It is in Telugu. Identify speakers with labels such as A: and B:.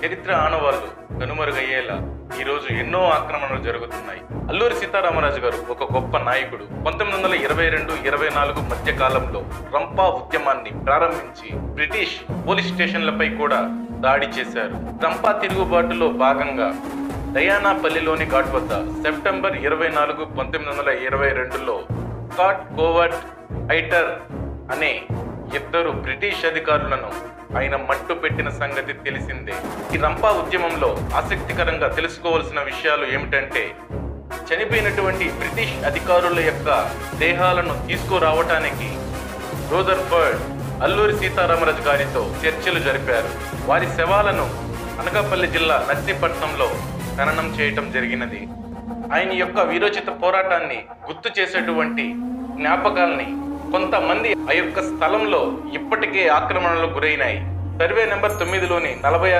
A: చరిత్ర ఆనవాళ్లు కనుమరుగయ్యేలా ఈరోజు ఎన్నో ఆక్రమణలు జరుగుతున్నాయి. అల్లూరి సీతారామరాజు గారు ఒక గొప్ప నాయకుడు. 1922-24 మధ్య కాలంలో రంపా ఉద్యమాన్ని ప్రారంభించి బ్రిటిష్ పోలీస్ స్టేషన్లపై కూడా దాడి చేశారు. రంపా తిరుగుబాటులో భాగంగా డయానాపల్లిలోని ఘాట్ వద్ద సెప్టెంబర్ 24, 1922లో స్కాట్ కోవర్ట్ హైటర్ అనే ఇద్దరు బ్రిటిష్ అధికారులను ఆయన మట్టు పెట్టిన సంగతి తెలిసిందే. ఈ రంపా ఉద్యమంలో ఆసక్తికరంగా తెలుసుకోవాల్సిన విషయాలు ఏమిటంటే, చనిపోయినటువంటి బ్రిటిష్ అధికారుల యొక్క దేహాలను తీసుకురావటానికి రూదర్ఫర్డ్ అల్లూరి సీతారామరాజు గారితో చర్చలు జరిపారు. వారి శవాలను అనకాపల్లి జిల్లా నర్సీపట్నంలో ఖననం చేయటం జరిగినది. ఆయన యొక్క వీరోచిత పోరాటాన్ని గుర్తు చేసేటువంటి జ్ఞాపకాల్ని కొంతమంది ఆ యొక్క స్థలంలో ఇప్పటికే ఆక్రమణలకు గురైనాయి. Survey number 9లోని 46